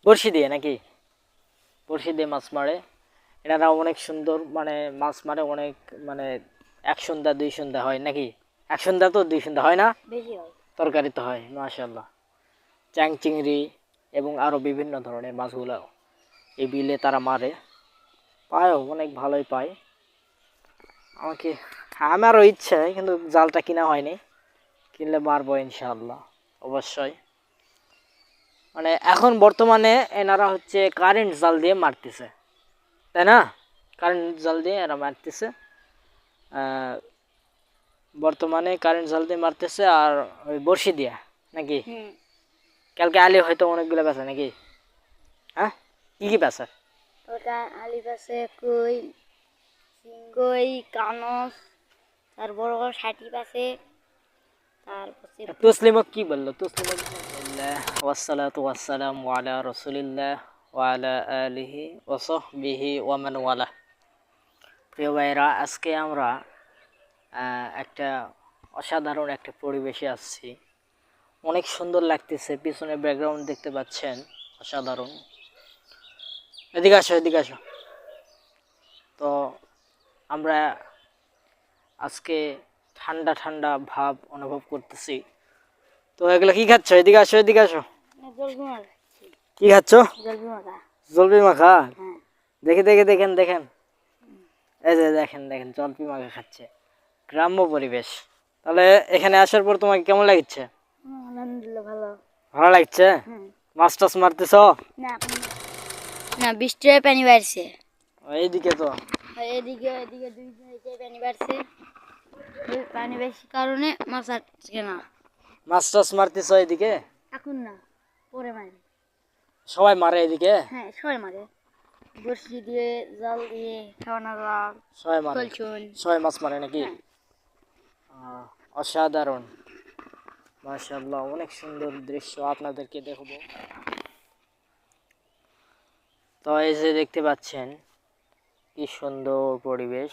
বড়শি দিয়ে নাকি? বড়শি দিয়ে মাছ মারে। এনারা অনেক সুন্দর মানে মাছ মারে অনেক, মানে 1 সন্ধ্যা 2 সন্ধ্যা হয় নাকি? 1 সন্ধ্যা তো 2 সন্ধ্যা হয় না? বেশি হয়। তরকারি তো হয় মাশাআল্লাহ। চ্যাং চিংড়ি এবং আরো বিভিন্ন ধরনের মাছগুলো এই বিলে তারা মারে, পায়ও অনেক ভালোই পায়। আমাকে আমারও ইচ্ছে কিন্তু জালটা কিনা হয়নি, কিনলে মারবো ইনশাআল্লাহ অবশ্যই। মানে এখন বর্তমানে এনারা হচ্ছে কারেন্ট জাল দিয়ে মারতেছে, তাই না? কারেন্ট জাল দিয়ে এরা মারতেছে, বর্তমানে কারেন্ট জাল দিয়ে মারতেছে আর ওই বড়শি দিয়া নাকি? কালকে আলি হয়তো অনেকগুলো বেচা নাকি? হ্যাঁ, কি কি বেচা? ওটা আলি আছে, কই, কই, কানস, তার বড় বড় ষাটি আছে, তারপরে তসলিমক কি বললো? তসলিমক ওয়াসসালাতু ওয়াসসালামু আলা রাসূলিল্লাহ ওয়া আলা আলিহি ওয়া সাহবিহি ওয়া মান ওয়ালা। প্রিয় ভাইরা, আজকে আমরা একটা অসাধারণ একটা পরিবেশে আসছি। অনেক সুন্দর লাগতেছে, পিছনে ব্যাকগ্রাউন্ড দেখতে পাচ্ছেন, অসাধারণ। এদিকে আসো, এদিকে আসো। তো আমরা আজকে ঠান্ডা ঠান্ডা ভাব অনুভব করতেছি। তো এগুলো কি খাচ্ছ? এদিকে আসো, এদিকে আসো। জলবি মাছ। কি খাচ্ছ? জলবি মাখা। জলপি মাখা? হ্যাঁ। দেখে দেখে দেখেন দেখেন, এই যে দেখেন দেখেন জলপি মাখা খাচ্ছে। গ্রাম্য পরিবেশ। তাহলে এখানে আসার পর তোমাকে কেমন লাগছে? আলহামদুলিল্লাহ ভালো। ভালো লাগছে? মাছ টাছ মারতেছ? না না, বৃষ্টির পানি বাড়ছে। এইদিকে তো এদিকে এদিকে দুই সাইডে পানি বাড়ছে, ওই পানি বেশি কারণে মাছ আসছে না। মাছ টাছ মারতেছ এদিকে? এখন না, পরে মারে। সবাই মারে এদিকে? হ্যাঁ, সবাই মারে, বড়শি দিয়ে, জাল দিয়ে, খাওয়ানা জাল, সবাই মারে? কলছুন। সবাই মাছ মারে নাকি? হ্যাঁ। অসাধারণ, মাশাআল্লাহ, অনেক সুন্দর দৃশ্য আপনাদেরকে দেখাবো। তো এই যে দেখতে পাচ্ছেন কি সুন্দর পরিবেশ।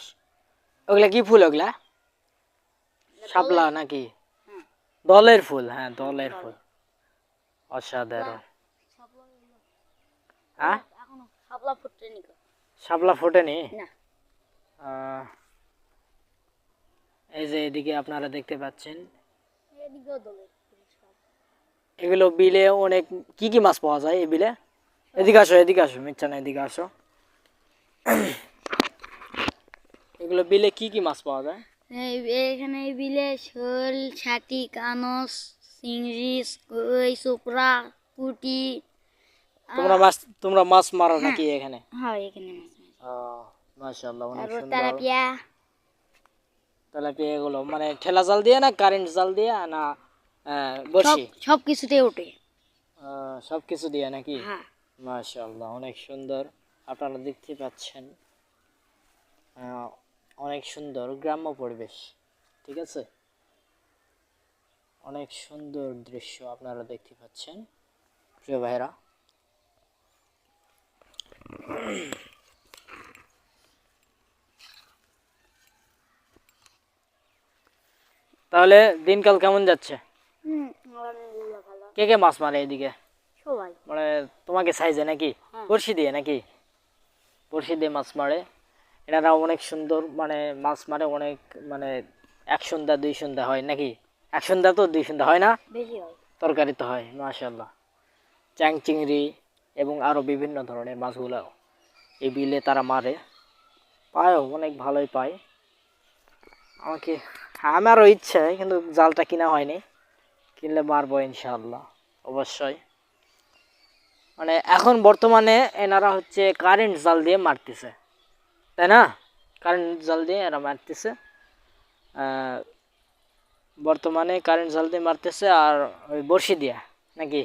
ওগুলা কি ফুল? ওগুলা শাপলা নাকি? দলের ফুল? হ্যাঁ, দলের ফুল, অসাধারণ। হ্যাঁ, এখনো শাপলা ফুটেনি। শাপলা ফোটেনি? না। এই যে এদিকে আপনারা দেখতে পাচ্ছেন, এদিকেও দলের। এগুলো বিলে অনেক কি কি মাছ পাওয়া যায় এই বিলে? এদিকে আসো, এদিকে আসো, মিচ্ছা না, এদিকে আসো। এগুলো বিলে কি কি মাছ পাওয়া যায়? এখানে বিলে শোল, ছাটি, কানস, চিংড়ি, কই, চোপড়া, পুঁটি। তোমরা মাছ মারো নাকি এখানে? হ্যাঁ, এখানে মাছ। মাশাআল্লাহ, অনেক তারপর সুন্দর। তেলাপিয়া। তেলাপিয়া এগুলো মানে ঠেলা জাল দিয়ে না কারেন্ট জাল দিয়ে না বড়শি? সব কিছুতে ওঠে। সব কিছু দিয়ে নাকি? হ্যাঁ। মাশাআল্লাহ, অনেক সুন্দর। আপনারা দেখতে পাচ্ছেন অনেক সুন্দর গ্রাম্য পরিবেশ, ঠিক আছে? অনেক সুন্দর দৃশ্য আপনারা দেখতে পাচ্ছেন প্রিয় ভাইরা। তাহলে দিনকাল কেমন যাচ্ছে? আলহামদুলিল্লাহ ভালো। কে কে মাছ মারে এদিকে? সবাই। মানে তোমাকে সাইজে নাকি? বড়শি দিয়ে নাকি? বড়শি দিয়ে মাছ মারে। এনারা অনেক সুন্দর মানে মাছ মারে অনেক, মানে 1 সন্ধ্যা 2 সন্ধ্যা হয় নাকি? 1 সন্ধ্যা তো 2 সন্ধ্যা হয় না? বেশি হয়। তরকারি তো হয় মাশাআল্লাহ। চ্যাং চিংড়ি এবং আরো বিভিন্ন ধরনের মাছগুলো এই বিলে তারা মারে, পায়ও অনেক ভালোই পায়। আমারও ইচ্ছে কিন্তু জালটা কিনা হয়নি, কিনলে মারবো ইনশাআল্লাহ অবশ্যই। মানে এখন বর্তমানে এনারা হচ্ছে কারেন্ট জাল দিয়ে মারতেছে, তাই না? কারেন্ট জাল দিয়ে এরা মারতেছে, বর্তমানে কারেন্ট জাল দিয়ে মারতেছে আর ওই বড়শি দিয়া নাকি?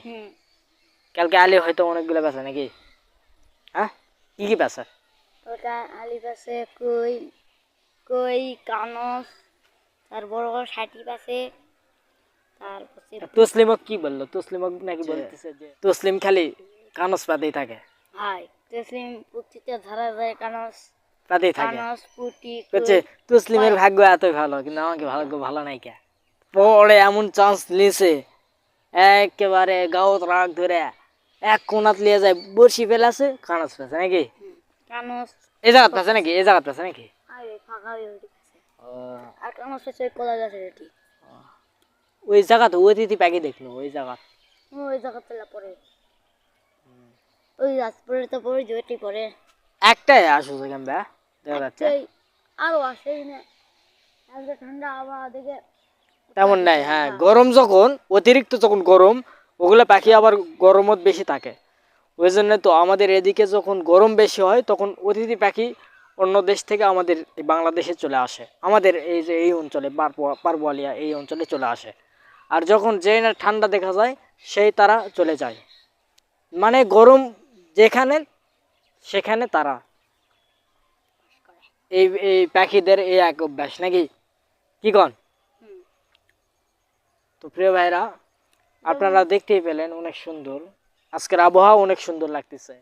কালকে আলি হয়তো অনেকগুলো বেচা নাকি? হ্যাঁ, কি কি বেচা? ওটা আলি আছে, কই, কই, কানস, তার বড় বড় ষাটি আছে, তারপরে তসলিমক কি বললো? তসলিমক নাকি বলতেছে যে তসলিম খালি কানস পাতেই থাকে? হাই, তসলিম পুঁটিতে ধরা যায়, কানস পাতেই থাকে? কানস পুঁটি। বলছে তসলিমের ভাগ্য এতই ভালো, কিন্তু আমাকে ভাগ্য ভালো নাই কে। পরে এমন চান্স নিছে, একেবারে গাঁত রাগ ধরে এক কোনাত লিয়ে যায় বড়শি ফেলাছে কানাস ফেলছে নাকি কানস এই জায়গা আছে নাকি এই জায়গা আছে নাকি আরে ফাঁকা হয়ে গেছে ও, আর কানস হচ্ছে কলা গাছের এটি ওই জায়গাতে অতিথি পাখি দেখলো ওই জায়গা ওই জায়গা তেলা পরে ওই গাছ পরে তো পরে জুয়েটি পরে একটাই আসছে কেন দেখা যাচ্ছে সেই আরো আসেই না আজকে ঠান্ডা আবহাওয়া দেখে তেমন নাই হ্যাঁ গরম যখন অতিরিক্ত যখন গরম ওগুলো পাখি আবার গরমত বেশি থাকে ওই জন্য তো আমাদের এদিকে যখন গরম বেশি হয় তখন অতিথি পাখি অন্য দেশ থেকে আমাদের এই বাংলাদেশে চলে আসে আমাদের এই যে এই অঞ্চলে পারবোয়ালিয়া এই অঞ্চলে চলে আসে আর যখন যে না ঠান্ডা দেখা যায় সেই তারা চলে যায় মানে গরম যেখানে সেখানে তারা এই এই পাখিদের এই এক অভ্যাস নাকি কি কন হুম। তো প্রিয় ভাইরা আপনারা দেখতেই পেলেন অনেক সুন্দর আজকের আবহাওয়া অনেক সুন্দর লাগতেছে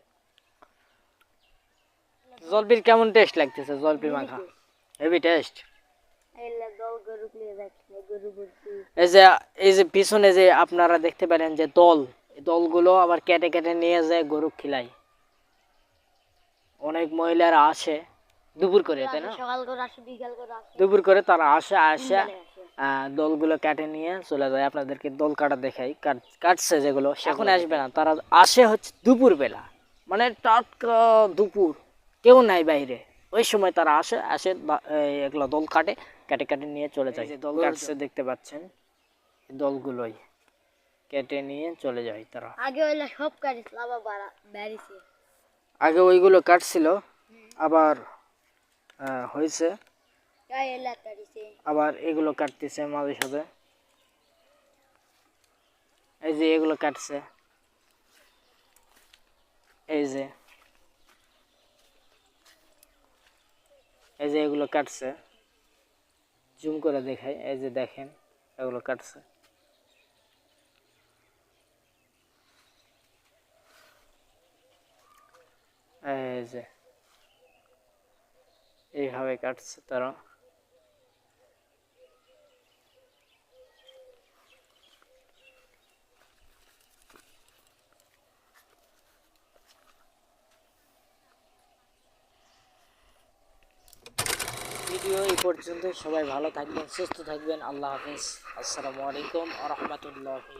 জলপির কেমন টেস্ট লাগতেছে জলপি মাখা হেভি টেস্ট এলা দল গরু নিয়ে যাচ্ছে গরু ভর্তি এই যে পিছনে যে আপনারা দেখতে পারেন যে দল এই দলগুলো আবার কেটে কেটে নিয়ে যায় গরু খিলাই অনেক মহিলারা আসে দুপুর করে তাই না সকাল করে আসে বিকাল করে আসে দুপুর করে তারা আসে আসে তিন বেলায় আসে। দলগুলো কেটে নিয়ে চলে যায় আপনাদেরকে দল কাটা দেখাই কাটছে যেগুলো এখন আসবে না তারা আসে হচ্ছে দুপুর বেলা মানে টাটকা দুপুর কেউ নাই বাইরে ওই সময় তারা আসে আসে এগুলো দল কাটে কেটে কেটে নিয়ে চলে যায় যে দল কাটছে দেখতে পাচ্ছেন এই দলগুলোই কেটে নিয়ে চলে যায় তারা আগে ওইলা সব কাটিছিল আবার বাড়িছে আগে ওইগুলো কাটছিল আবার হয়েছে তাই এলা কাটিছে আবার এগুলো কাটতেছে মাঝে সাথে এই যে এগুলো কাটছে এই যে এগুলো কাটছে জুম করে দেখাই এই যে দেখেন এগুলো কাটছে এই যে এইভাবে কাটছে তারা ভিডিও এই পর্যন্ত সবাই ভালো থাকবেন সুস্থ থাকবেন আল্লাহ হাফেজ আসসালামু আলাইকুম ওয়া রাহমাতুল্লাহি